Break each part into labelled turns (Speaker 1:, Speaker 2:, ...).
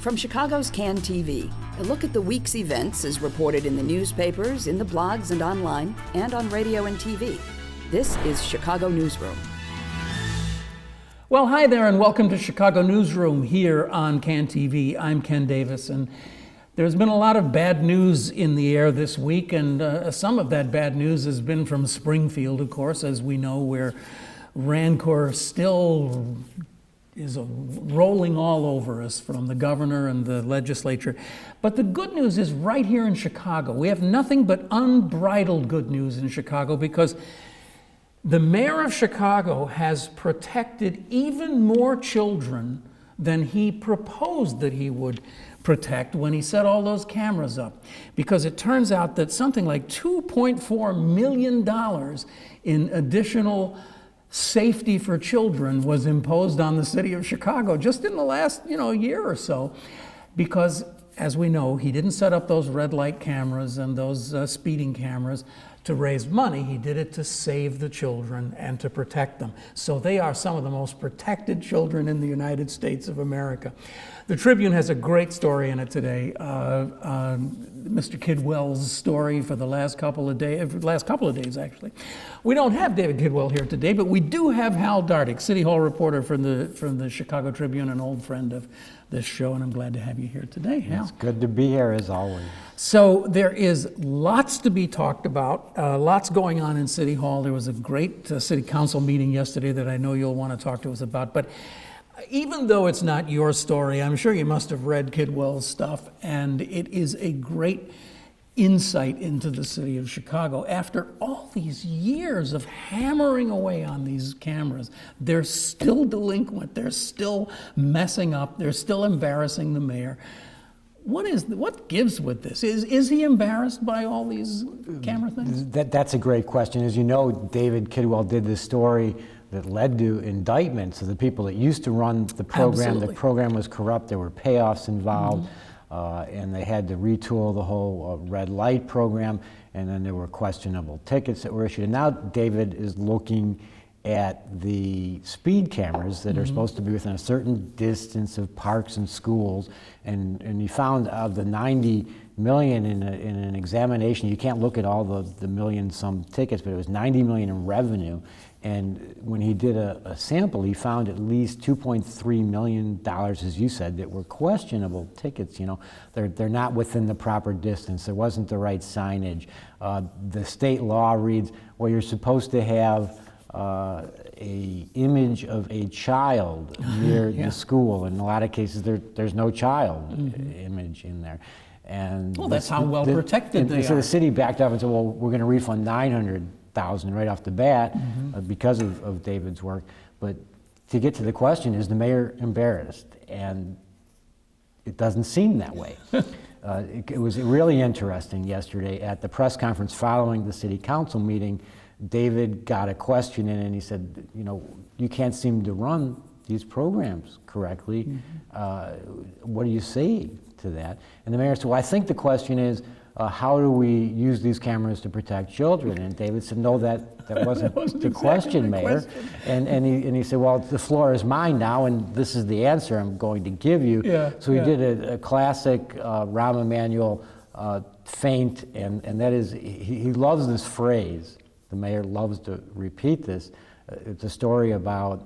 Speaker 1: From Chicago's CAN TV, a look at the week's events is reported in the newspapers, in the blogs and online, and on radio and TV. This is Chicago Newsroom.
Speaker 2: Well, hi there, and welcome to Chicago Newsroom here on CAN TV. I'm Ken Davis, and there's been a lot of bad news in the air this week, and some of that bad news has been from Springfield, of course, as we know, where rancor still is rolling all over us from the governor and the legislature. But the good news is right here in Chicago. We have nothing but unbridled good news in Chicago because the mayor of Chicago has protected even more children than he proposed that he would protect when he set all those cameras up. Because it turns out that something like $2.4 million in additional safety for children was imposed on the city of Chicago just in the last, year or so. Because, as we know, he didn't set up those red light cameras and those speeding cameras to raise money. He did it to save the children and to protect them. So they are some of the most protected children in the United States of America. The Tribune has a great story in it today. Mr. Kidwell's story for the last couple of days, actually. We don't have David Kidwell here today, but we do have Hal Dardick, City Hall reporter from the Chicago Tribune, an old friend of this show, and I'm glad to have you here today, Hal.
Speaker 3: It's good to be here, as always.
Speaker 2: So there is lots to be talked about, lots going on in City Hall. There was a great city council meeting yesterday that I know you'll want to talk to us about, but even though it's not your story, I'm sure you must have read Kidwell's stuff, and it is a great insight into the city of Chicago. After all these years of hammering away on these cameras, they're still delinquent, they're still messing up, they're still embarrassing the mayor. What gives with this? Is he embarrassed by all these camera things?
Speaker 3: That's a great question. As you know, David Kidwell did this story that led to indictments of the people that used to run the program.
Speaker 2: Absolutely.
Speaker 3: The program was corrupt, there were payoffs involved, and they had to retool the whole red light program, and then there were questionable tickets that were issued. And now David is looking at the speed cameras that are supposed to be within a certain distance of parks and schools, and he found of the 90 million in an examination, you can't look at all the million some tickets, but it was 90 million in revenue. And when he did a sample, he found at least $2.3 million, as you said, that were questionable tickets. They're not within the proper distance. There wasn't the right signage. The state law reads, well, you're supposed to have a image of a child near the school. In a lot of cases, there's no child image in there. And
Speaker 2: that's how well protected they
Speaker 3: so
Speaker 2: are.
Speaker 3: the city backed up and said, well, we're going to refund $900,000 right off the bat because of David's work. But to get to the question, is the mayor embarrassed? And it doesn't seem that way. It was really interesting yesterday at the press conference following the city council meeting. David got a question in and he said, you can't seem to run these programs correctly. What do you say to that? And the mayor said, well, I think the question is, how do we use these cameras to protect children? And David said, no, that wasn't the
Speaker 2: exactly
Speaker 3: question,
Speaker 2: the
Speaker 3: Mayor.
Speaker 2: question.
Speaker 3: And he said, well, the floor is mine now, and this is the answer I'm going to give you. So he did a classic Rahm Emanuel feint, and that is, he loves this phrase. The mayor loves to repeat this. It's a story about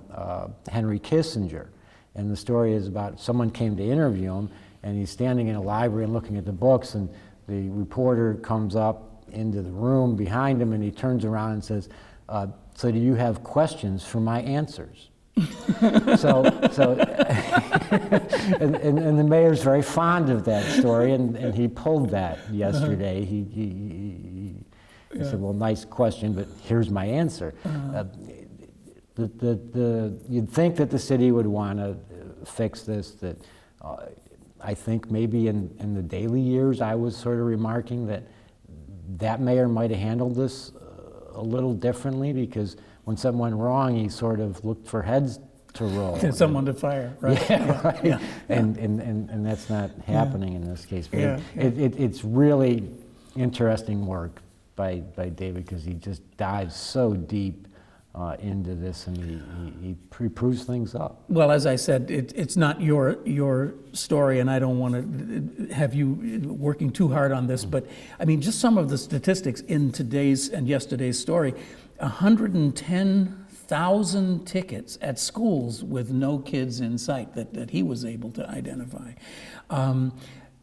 Speaker 3: Henry Kissinger. And the story is about someone came to interview him, and he's standing in a library and looking at the books, and the reporter comes up into the room behind him, and he turns around and says, so do you have questions for my answers? And the mayor's very fond of that story, and he pulled that yesterday. He said, well, nice question, but here's my answer. You'd think that the city would want to fix this, I think maybe in the Daley years, I was sort of remarking that mayor might have handled this a little differently, because when something went wrong, he sort of looked for heads to roll.
Speaker 2: Someone to fire, right?
Speaker 3: Right.
Speaker 2: Yeah.
Speaker 3: And that's not happening in this case. But it's really interesting work by David, because he just dives so deep into this, and he proves things up.
Speaker 2: Well, as I said, it's not your story, and I don't want to have you working too hard on this, but I mean, just some of the statistics in today's and yesterday's story: 110,000 tickets at schools with no kids in sight that he was able to identify.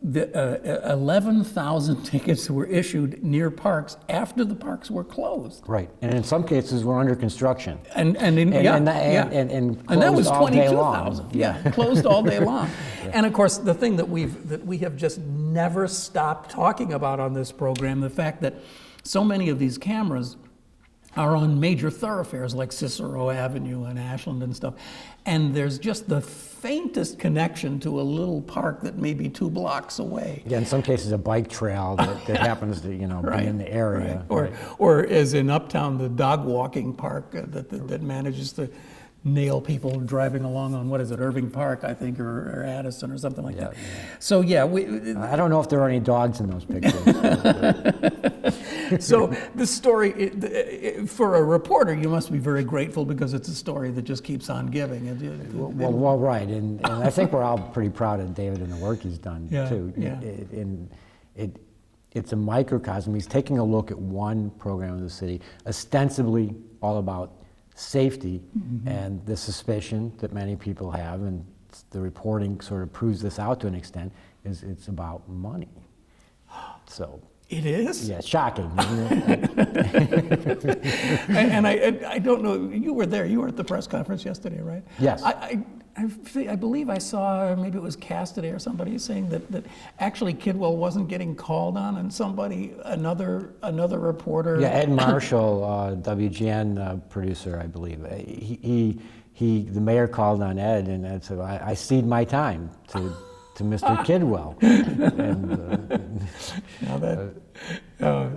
Speaker 2: 11,000 tickets were issued near parks after the parks were closed.
Speaker 3: Right, and in some cases were under construction.
Speaker 2: And that was 22,000. Yeah, closed all day long. Yeah. And of course, the thing that we have just never stopped talking about on this program, the fact that so many of these cameras are on major thoroughfares like Cicero Avenue and Ashland and stuff, and there's just the faintest connection to a little park that may be 2 blocks away.
Speaker 3: Yeah, in some cases a bike trail that happens to be in the area.
Speaker 2: Right. Or as in Uptown, the dog walking park that manages to nail people driving along on, what is it, Irving Park, I think, or Addison or something like that. Yeah. So yeah,
Speaker 3: I don't know if there are any dogs in those pictures.
Speaker 2: So the story, for a reporter, you must be very grateful because it's a story that just keeps on giving.
Speaker 3: Well, right, and I think we're all pretty proud of David and the work he's done too.
Speaker 2: Yeah.
Speaker 3: It's a microcosm. He's taking a look at one program of the city, ostensibly all about safety, and the suspicion that many people have, and the reporting sort of proves this out to an extent, is it's about money. So.
Speaker 2: It is?
Speaker 3: Yeah, shocking, isn't it?
Speaker 2: And I don't know, you were there, you were at the press conference yesterday, right?
Speaker 3: Yes.
Speaker 2: I believe I saw, maybe it was Cass today or somebody saying that actually Kidwell wasn't getting called on, and another reporter.
Speaker 3: Yeah, Ed Marshall, WGN producer, I believe. The mayor called on Ed, and Ed said, I cede my time to Mr. Kidwell.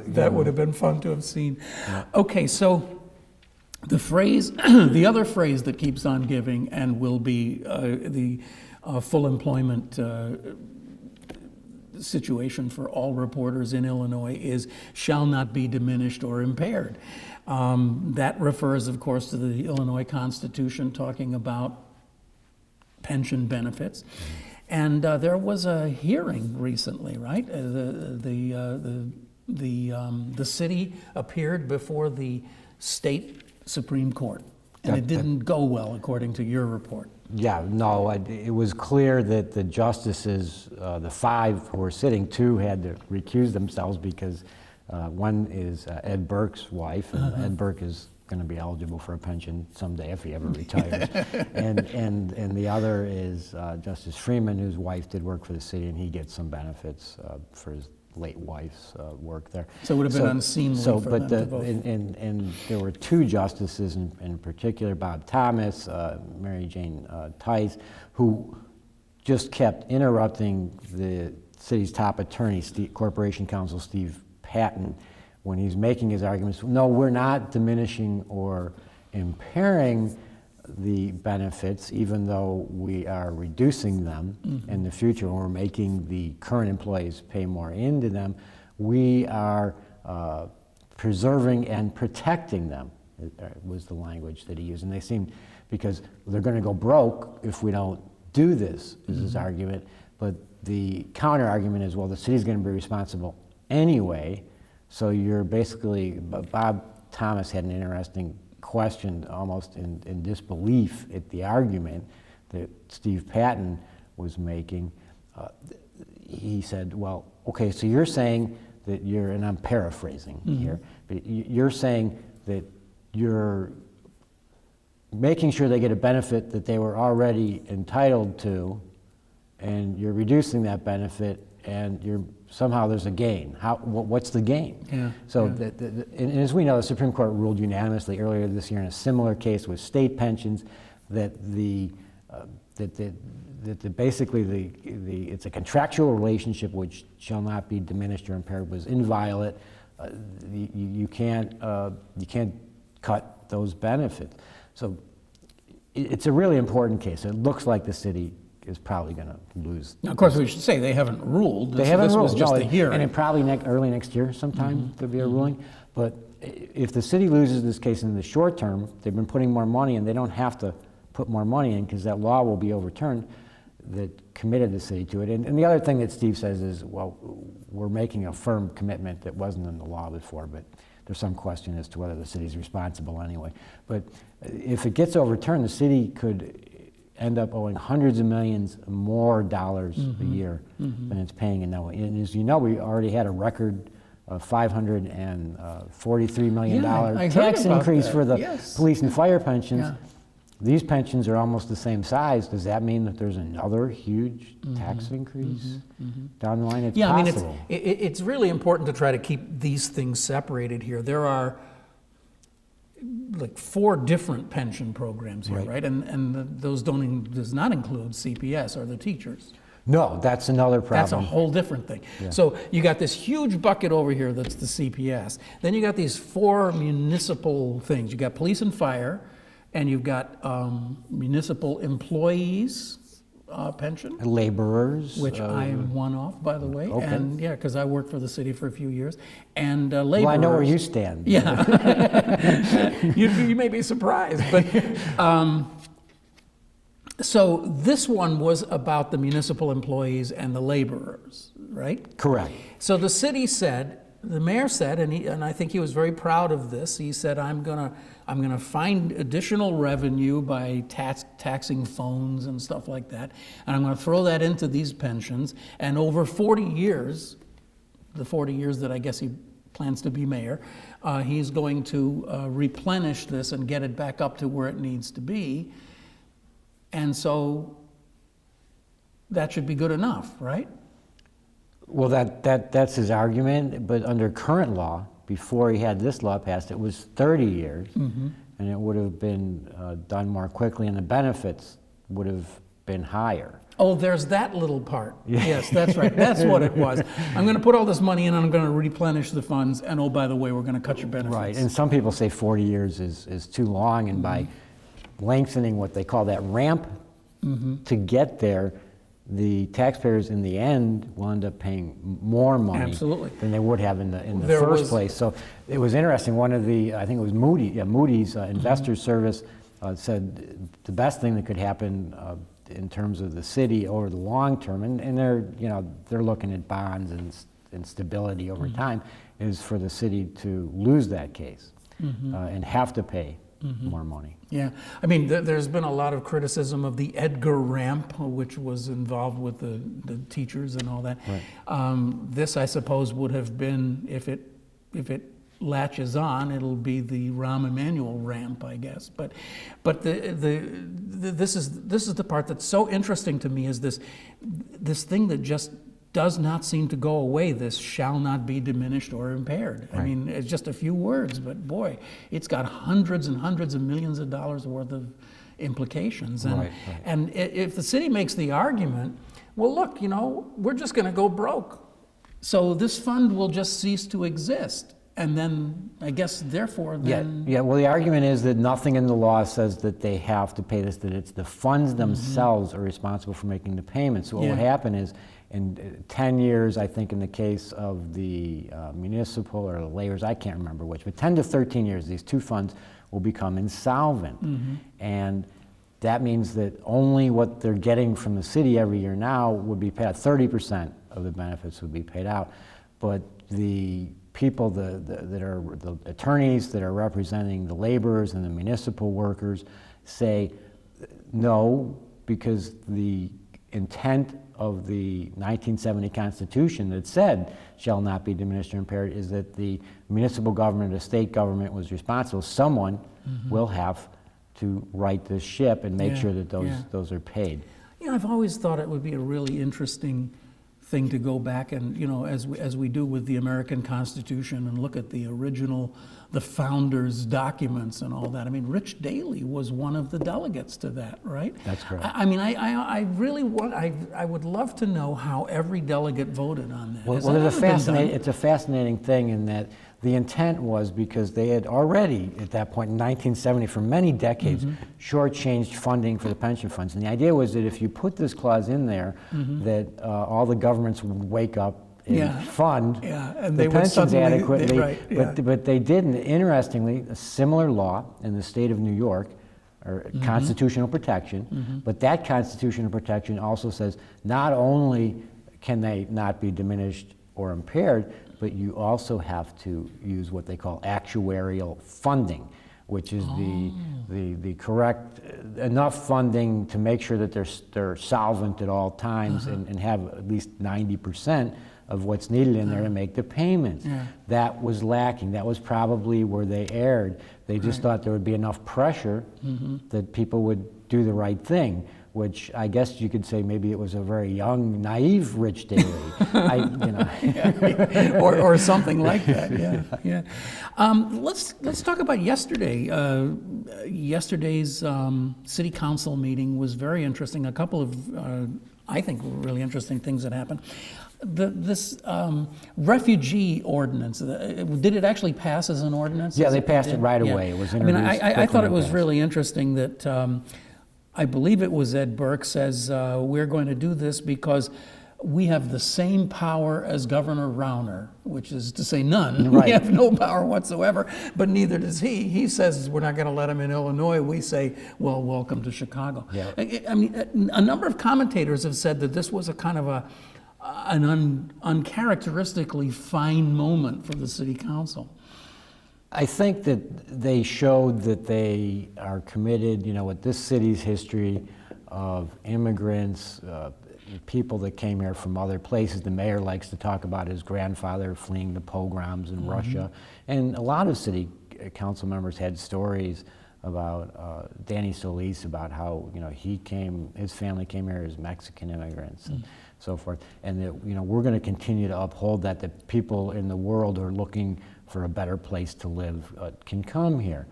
Speaker 2: That would have been fun to have seen. Yeah. Okay, so the phrase, the other phrase that keeps on giving and will be the full employment situation for all reporters in Illinois is shall not be diminished or impaired. That refers, of course, to the Illinois Constitution talking about pension benefits. And there was a hearing recently, right? The city appeared before the state Supreme Court, and it didn't go well, according to your report.
Speaker 3: Yeah, no, it was clear that the justices, the 5 who were sitting, 2 had to recuse themselves because one is Ed Burke's wife, and Ed Burke is going to be eligible for a pension someday if he ever retires. and the other is Justice Freeman, whose wife did work for the city, and he gets some benefits for his late wife's work there.
Speaker 2: So it would have been unseemly for them to vote.
Speaker 3: And there were 2 justices in particular, Bob Thomas, Mary Jane Tice, who just kept interrupting the city's top attorney, Corporation Counsel Steve Patton, when he's making his arguments. No, we're not diminishing or impairing the benefits, even though we are reducing them in the future, and we're making the current employees pay more into them. We are preserving and protecting them, was the language that he used. And they seemed, because they're going to go broke if we don't do this, is his argument. But the counter argument is, well, the city's going to be responsible anyway. So you're basically, Bob Thomas had an interesting question, almost in disbelief at the argument that Steve Patton was making. He said, well, okay, so you're saying that and I'm paraphrasing here, but you're saying that you're making sure they get a benefit that they were already entitled to, and you're reducing that benefit, and somehow there's a gain. What's the gain?
Speaker 2: Yeah,
Speaker 3: so, and as we know, the Supreme Court ruled unanimously earlier this year in a similar case with state pensions that basically it's a contractual relationship which shall not be diminished or impaired, was inviolate. You can't cut those benefits. So it's a really important case. It looks like the city is probably going to lose.
Speaker 2: Now, of course, we should say they haven't ruled.
Speaker 3: They haven't ruled.
Speaker 2: This was just a hearing.
Speaker 3: And it probably early next year sometime there'll be a ruling. But if the city loses this case in the short term, they've been putting more money in, they don't have to put more money in because that law will be overturned that committed the city to it. And the other thing that Steve says is, well, we're making a firm commitment that wasn't in the law before, but there's some question as to whether the city's responsible anyway. But if it gets overturned, the city could end up owing hundreds of millions more dollars a year than it's paying in now. And as you know, we already had a record $543 million tax increase for the police and fire pensions.
Speaker 2: Yeah.
Speaker 3: These pensions are almost the same size. Does that mean that there's another huge tax increase down the line? It's possible.
Speaker 2: I mean, it's really important to try to keep these things separated here. There are like 4 different pension programs here, right? And those does not include CPS or the teachers.
Speaker 3: No, that's another problem.
Speaker 2: That's a whole different thing. Yeah. So you got this huge bucket over here that's the CPS. Then you got these 4 municipal things. You got police and fire, and you've got municipal employees pension.
Speaker 3: Laborers.
Speaker 2: Which I am one of, by the way.
Speaker 3: Okay.
Speaker 2: And yeah, because I worked for the city for a few years. And laborers.
Speaker 3: Well, I know where you stand.
Speaker 2: Yeah. you may be surprised. But so this one was about the municipal employees and the laborers, right?
Speaker 3: Correct.
Speaker 2: So the city said, the mayor said, and I think he was very proud of this. He said, "I'm gonna find additional revenue by taxing phones and stuff like that, and I'm gonna throw that into these pensions. And over 40 years, the 40 years that I guess he plans to be mayor, he's going to replenish this and get it back up to where it needs to be. And so that should be good enough, right?"
Speaker 3: Well, that's his argument, but under current law, before he had this law passed, it was 30 years, and it would have been done more quickly, and the benefits would have been higher.
Speaker 2: Oh, there's that little part. Yes, that's right. That's what it was. I'm going to put all this money in, and I'm going to replenish the funds, and oh, by the way, we're going to cut your benefits.
Speaker 3: Right, and some people say 40 years is too long, and by lengthening what they call that ramp to get there, the taxpayers in the end will end up paying more money than they would have in the first place. So it was interesting. One of the, I think it was Moody's Investor Service said the best thing that could happen in terms of the city over the long term, and they're looking at bonds and stability over time, is for the city to lose that case and have to pay more money.
Speaker 2: Yeah, I mean, there's been a lot of criticism of the Edgar ramp, which was involved with the teachers and all that. Right. This, I suppose, would have been, if it latches on, it'll be the Rahm Emanuel ramp, I guess. But this is the part that's so interesting to me, is this thing that just does not seem to go away, this shall not be diminished or impaired. Right. I mean, it's just a few words, but boy, it's got hundreds and hundreds of millions of dollars worth of implications. And, and if the city makes the argument, well, look, we're just going to go broke. So this fund will just cease to exist. And then, I guess, therefore, then...
Speaker 3: Yeah, well, the argument is that nothing in the law says that they have to pay this, that it's the funds themselves are responsible for making the payments. So what would happen is, in 10 years, I think in the case of the municipal or the laborers, I can't remember which, but 10 to 13 years, these 2 funds will become insolvent. And that means that only what they're getting from the city every year now would be paid out. 30% of the benefits would be paid out. But the people that are the attorneys that are representing the laborers and the municipal workers say no, because the intent of the 1970 Constitution that said shall not be diminished or impaired is that the municipal government or the state government was responsible. Someone will have to right this ship and make sure that those are paid.
Speaker 2: I've always thought it would be a really interesting thing to go back and, as we do with the American Constitution, and look at the original, the founders' documents and all that. I mean, Rich Daley was one of the delegates to that, right?
Speaker 3: That's correct.
Speaker 2: I mean, I really I would love to know how every delegate voted on that.
Speaker 3: Well, it's a fascinating thing in that the intent was, because they had already, at that point in 1970, for many decades, shortchanged funding for the pension funds. And the idea was that if you put this clause in there, that all the governments would wake up and fund
Speaker 2: and
Speaker 3: the
Speaker 2: they would
Speaker 3: pensions
Speaker 2: suddenly,
Speaker 3: adequately.
Speaker 2: right,
Speaker 3: But they didn't. Interestingly, a similar law in the state of New York, or constitutional protection, but that constitutional protection also says not only can they not be diminished or impaired, but you also have to use what they call actuarial funding, which is the correct enough funding to make sure that they're solvent at all times and have at least 90% of what's needed in there to make the payments. That was lacking. That was probably where they erred. They just thought there would be enough pressure that people would do the right thing, which I guess you could say maybe it was a very young, naive Rich Daley,
Speaker 2: or something like that. Yeah. Let's talk about yesterday. Yesterday's city council meeting was very interesting. A couple of I think really interesting things that happened. This refugee ordinance, did it actually pass as an ordinance?
Speaker 3: Yeah, they passed it right away. It was introduced.
Speaker 2: I thought it was really interesting that I believe it was Ed Burke says we're going to do this because we have the same power as Governor Rauner, which is to say none.
Speaker 3: Right.
Speaker 2: We have no power whatsoever, but neither does he. He says we're not going to let him in Illinois. We say, well, welcome to Chicago.
Speaker 3: Yeah.
Speaker 2: I mean, a number of commentators have said that this was a kind of an uncharacteristically fine moment for the city council.
Speaker 3: I think that they showed that they are committed, with this city's history of immigrants, people that came here from other places. The mayor likes to talk about his grandfather fleeing the pogroms in Russia. And a lot of city council members had stories about Danny Solis, about how, his family came here as Mexican immigrants and so forth. And that, we're going to continue to uphold that people in the world who are looking for a better place to live can come here.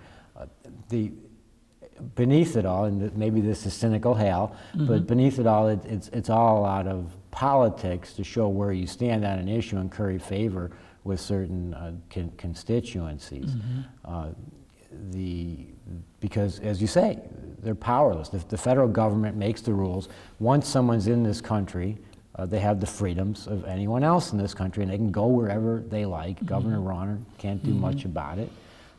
Speaker 3: Beneath it all, and maybe this is cynical, Hal, but beneath it all, it's all out of politics to show where you stand on an issue and curry favor with certain constituencies. Because, as you say, they're powerless. The federal government makes the rules. Once someone's in this country, they have the freedoms of anyone else in this country, and they can go wherever they like. Governor Rauner can't do much about it.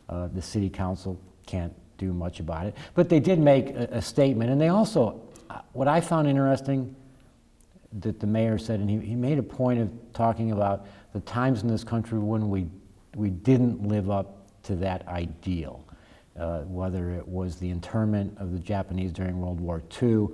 Speaker 3: The city council can't do much about it. But they did make a statement, and they also, what I found interesting that the mayor said, and he made a point of talking about the times in this country when we didn't live up to that ideal, whether it was the internment of the Japanese during World War II,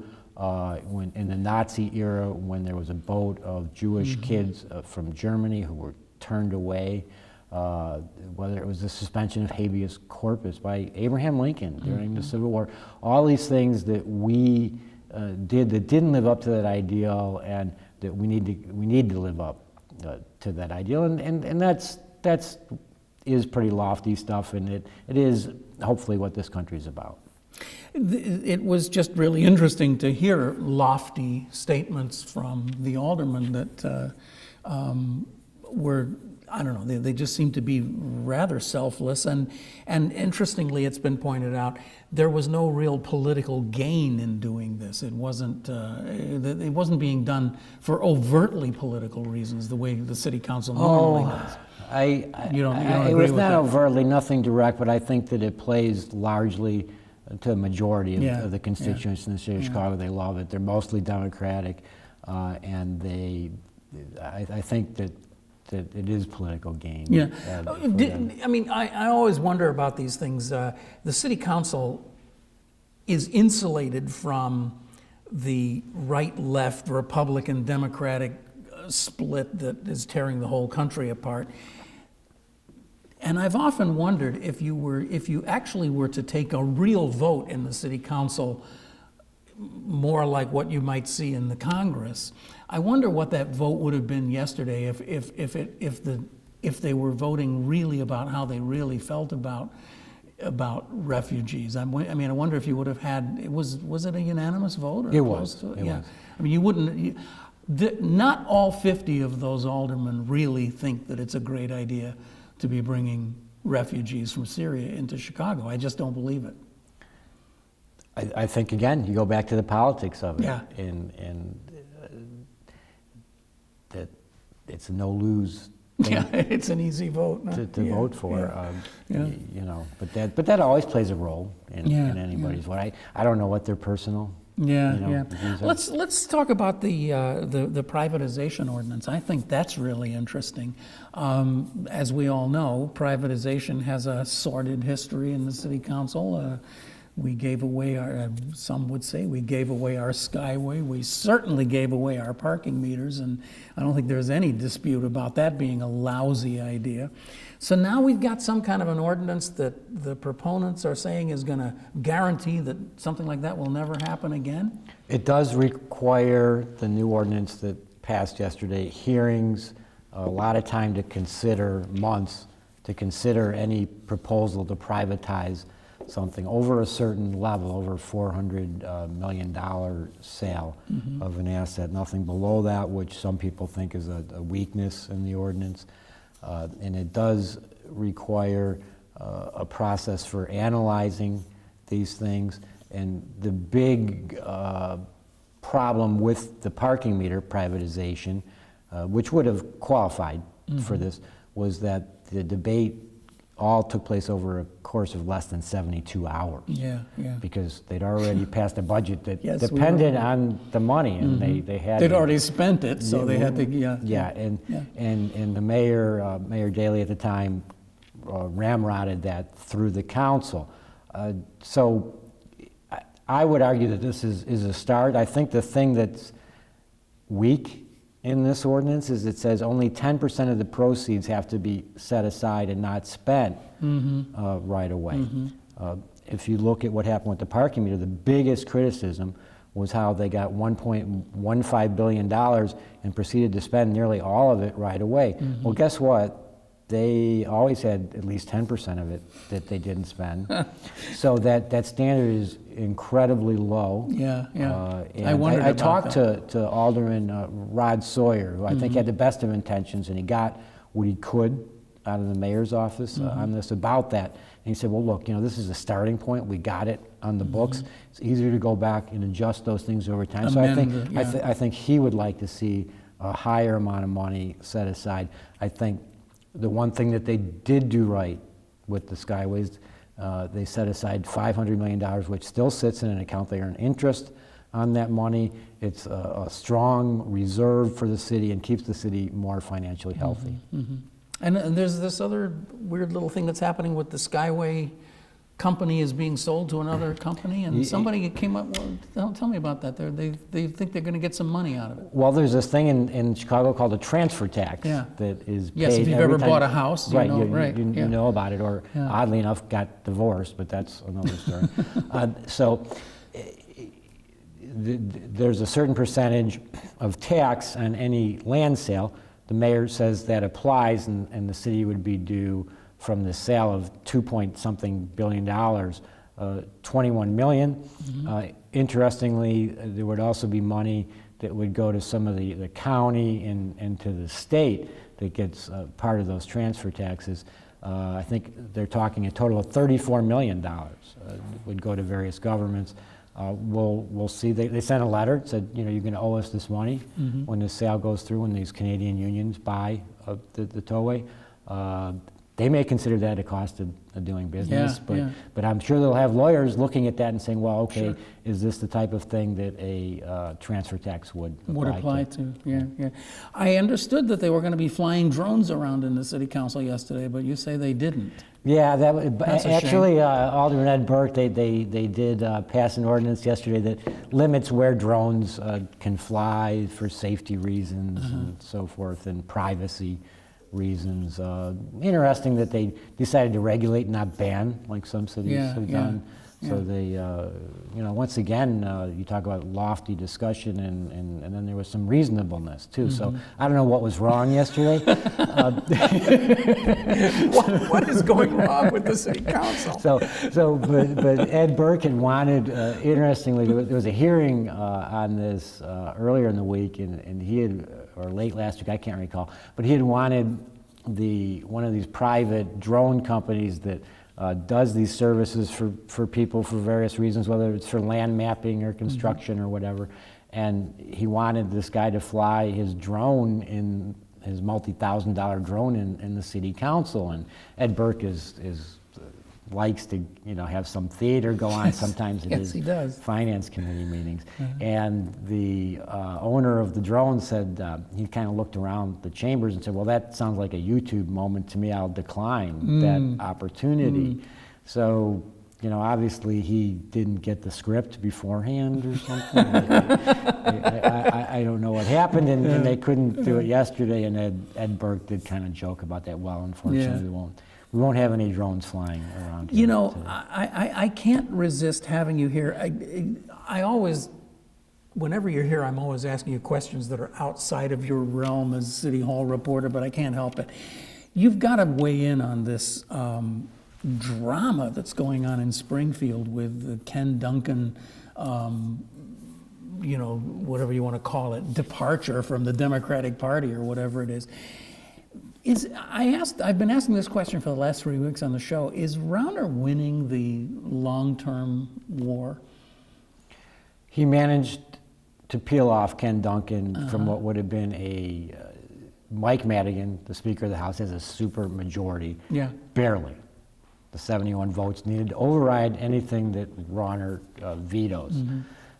Speaker 3: when in the Nazi era, when there was a boat of Jewish kids from Germany who were turned away, whether it was the suspension of habeas corpus by Abraham Lincoln during the Civil War, all these things that we did that didn't live up to that ideal, and that we need to live up to that ideal, and that's is pretty lofty stuff, and it is hopefully what this country is about.
Speaker 2: It was just really interesting to hear lofty statements from the aldermen that were, I don't know, they just seem to be rather selfless. And interestingly, it's been pointed out, there was no real political gain in doing this. It wasn't being done for overtly political reasons the way the city council normally does. You don't agree
Speaker 3: it was
Speaker 2: with
Speaker 3: not
Speaker 2: that?
Speaker 3: overtly, nothing direct, but I think that it plays largely to a majority of the constituents in the city of Chicago. They love it. They're mostly Democratic, and I think that it is political gain.
Speaker 2: Yeah. I always wonder about these things. The city council is insulated from the right-left, Republican, Democratic split that is tearing the whole country apart. And I've often wondered if you actually were to take a real vote in the city council, more like what you might see in the Congress, I wonder what that vote would have been yesterday if they were voting really about how they really felt about refugees. I wonder if you would have had, was it a unanimous vote? Or
Speaker 3: it was.
Speaker 2: It was. I mean, you wouldn't. Not all 50 of those aldermen really think that it's a great idea to be bringing refugees from Syria into Chicago. I just don't believe it.
Speaker 3: I think, again, you go back to the politics of it.
Speaker 2: Yeah.
Speaker 3: And that it's a no-lose thing
Speaker 2: Yeah, it's an easy vote. Huh?
Speaker 3: to vote for.
Speaker 2: Yeah.
Speaker 3: You know, but that always plays a role in anybody's vote. I don't know what their personal views are.
Speaker 2: Let's talk about the privatization ordinance. I think that's really interesting. As we all know, privatization has a sordid history in the city council. We gave away some would say we gave away our skyway. We certainly gave away our parking meters, and I don't think there's any dispute about that being a lousy idea. So now we've got some kind of an ordinance that the proponents are saying is going to guarantee that something like that will never happen again?
Speaker 3: It does require, the new ordinance that passed yesterday, hearings, a lot of time to consider, months, to consider any proposal to privatize something over a certain level, over $400 million sale of an asset. Nothing below that, which some people think is a weakness in the ordinance. And it does require a process for analyzing these things. And the big problem with the parking meter privatization, which would have qualified for this, was that the debate all took place over a course of less than 72 hours.
Speaker 2: Yeah.
Speaker 3: Because they'd already passed a budget that
Speaker 2: Yes,
Speaker 3: depended on the money, and they had.
Speaker 2: They'd already spent it, so they had to.
Speaker 3: And the mayor, Mayor Daley at the time, ramrodded that through the council. So I would argue that this is a start. I think the thing that's weak in this ordinance is it says only 10% of the proceeds have to be set aside and not spent right away. If you look at what happened with the parking meter, the biggest criticism was how they got $1.15 billion and proceeded to spend nearly all of it right away. Well, guess what? They always had at least 10% of it that they didn't spend. So that standard is incredibly low.
Speaker 2: I wondered
Speaker 3: I
Speaker 2: about
Speaker 3: talked
Speaker 2: that.
Speaker 3: to Alderman Rod Sawyer, who I think had the best of intentions, and he got what he could out of the mayor's office on this about that. And he said, well, look, this is a starting point. We got it on the books. It's easier to go back and adjust those things over time. So I think he would like to see a higher amount of money set aside. I think the one thing that they did do right with the Skyways, they set aside $500 million, which still sits in an account. They earn interest on that money. It's a strong reserve for the city and keeps the city more financially healthy.
Speaker 2: And there's this other weird little thing that's happening with the Skyway company is being sold to another company, and somebody came up, well, tell me about that. They think they're going to get some money out of it.
Speaker 3: Well, there's this thing in Chicago called a transfer tax that is paid.
Speaker 2: Yes, if you've ever bought a house, you
Speaker 3: know about it, or oddly enough got divorced, but that's another story. So there's a certain percentage of tax on any land sale. The mayor says that applies, and the city would be due from the sale of $2.something billion, 21 million. Interestingly, there would also be money that would go to some of the county and to the state that gets part of those transfer taxes. I think they're talking a total of $34 million would go to various governments. We'll see. They sent a letter, said, you're going to owe us this money when the sale goes through, when these Canadian unions buy the towway. They may consider that a cost of doing business, but I'm sure they'll have lawyers looking at that and saying, well, okay, is this the type of thing that a transfer tax would apply to?
Speaker 2: Yeah. I understood that they were going to be flying drones around in the city council yesterday, but you say they didn't.
Speaker 3: Yeah, actually, Alderman Ed Burke, they did pass an ordinance yesterday that limits where drones can fly for safety reasons and so forth, and privacy reasons. Interesting that they decided to regulate, not ban, like some cities have done. So they, once again, you talk about lofty discussion, and then there was some reasonableness too. So I don't know what was wrong yesterday.
Speaker 2: What is going wrong with the city council?
Speaker 3: But Ed Burke had wanted, interestingly, there was a hearing on this earlier in the week, and he had, or late last week, I can't recall, but he had wanted one of these private drone companies that does these services for people for various reasons, whether it's for land mapping or construction or whatever. And he wanted this guy to fly his drone in his multi-$1,000 drone in the city council. And Ed Burke likes to, have some theater go on sometimes at
Speaker 2: Yes, he does.
Speaker 3: finance committee meetings. And the owner of the drone said, he kind of looked around the chambers and said, well, that sounds like a YouTube moment to me. I'll decline that opportunity. So, obviously he didn't get the script beforehand or something. I don't know what happened, and they couldn't do it yesterday, and Ed Burke did kind of joke about that. Well, unfortunately, we won't have any drones flying around here today.
Speaker 2: I can't resist having you here. I always, whenever you're here, I'm always asking you questions that are outside of your realm as City Hall reporter, but I can't help it. You've got to weigh in on this drama that's going on in Springfield with Ken Duncan, whatever you want to call it, departure from the Democratic Party or whatever it is. I've been asking this question for the last 3 weeks on the show. Is Rauner winning the long-term war?
Speaker 3: He managed to peel off Ken Duncan from what would have been a Mike Madigan, the Speaker of the House, has a super majority.
Speaker 2: Yeah.
Speaker 3: Barely. The 71 votes needed to override anything that Rauner vetoes.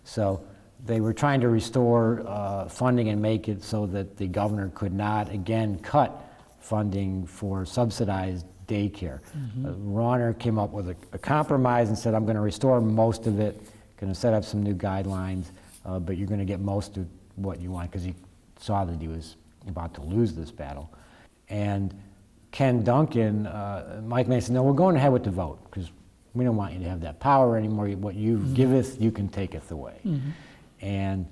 Speaker 3: So they were trying to restore funding and make it so that the governor could not again cut funding for subsidized daycare. Rauner came up with a compromise and said, I'm going to restore most of it, going to set up some new guidelines, but you're going to get most of what you want, because he saw that he was about to lose this battle. And Ken Duncan, Mike May said, no, we're going ahead with the vote, because we don't want you to have that power anymore. What you giveth, you can taketh away. And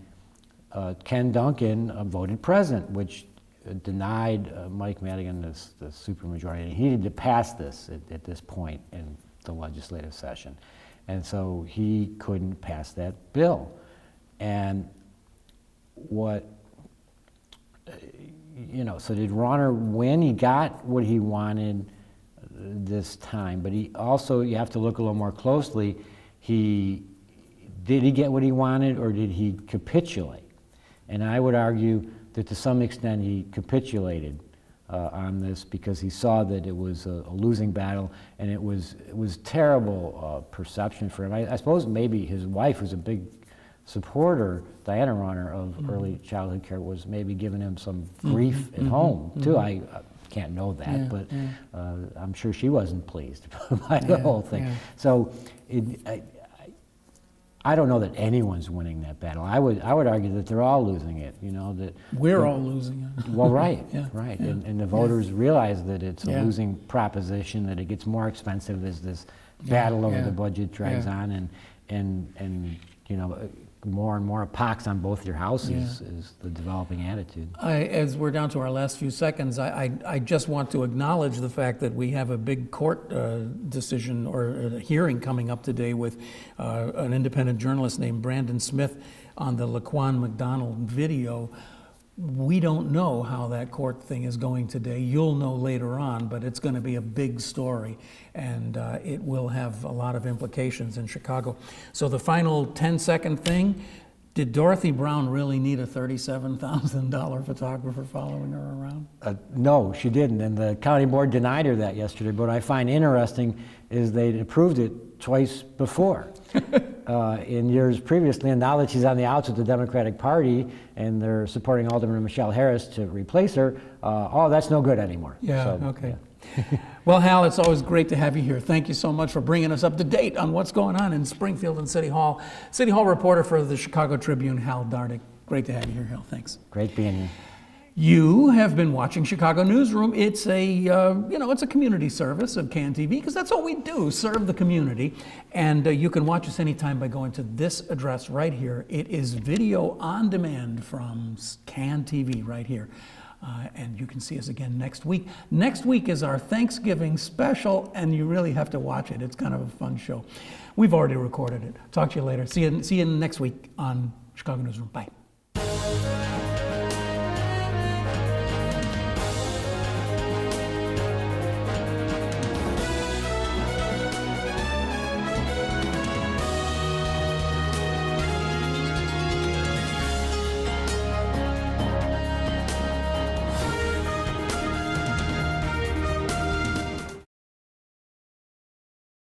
Speaker 3: Ken Duncan voted present, which denied Mike Madigan the supermajority. And he needed to pass this at this point in the legislative session. And so he couldn't pass that bill. And so did Rauner win? He got what he wanted this time, but he also, you have to look a little more closely. Did he get what he wanted, or did he capitulate? And I would argue that to some extent he capitulated on this, because he saw that it was a losing battle, and it was terrible perception for him. I suppose maybe his wife, who's a big supporter, Diana Rauner, of early childhood care, was maybe giving him some grief at home too. I can't know that, but I'm sure she wasn't pleased by the whole thing. So I don't know that anyone's winning that battle. I would argue that they're all losing it. That
Speaker 2: we're all losing it.
Speaker 3: Well, right. And the voters realize that it's a losing proposition, that it gets more expensive as this battle over the budget drags on, and more and more a pox on both your houses is the developing attitude.
Speaker 2: As we're down to our last few seconds, I just want to acknowledge the fact that we have a big court decision or a hearing coming up today with an independent journalist named Brandon Smith on the Laquan McDonald video. We don't know how that court thing is going today. You'll know later on, but it's going to be a big story, and it will have a lot of implications in Chicago. So the final 10-second thing, did Dorothy Brown really need a $37,000 photographer following her around?
Speaker 3: No, she didn't, and the county board denied her that yesterday. But what I find interesting is they'd approved it twice before. In years previously, and now that she's on the outs with the Democratic Party and they're supporting Alderman Michelle Harris to replace her, that's no good anymore.
Speaker 2: Okay. Well, Hal, it's always great to have you here. Thank you so much for bringing us up to date on what's going on in Springfield and City Hall. City Hall reporter for the Chicago Tribune, Hal Dardick. Great to have you here, Hal. Thanks.
Speaker 3: Great being here.
Speaker 2: You have been watching Chicago Newsroom. It's it's a community service of CAN-TV, because that's what we do, serve the community. And you can watch us anytime by going to this address right here. It is video on demand from CAN-TV right here. And you can see us again next week. Next week is our Thanksgiving special, and you really have to watch it. It's kind of a fun show. We've already recorded it. Talk to you later. See you next week on Chicago Newsroom. Bye.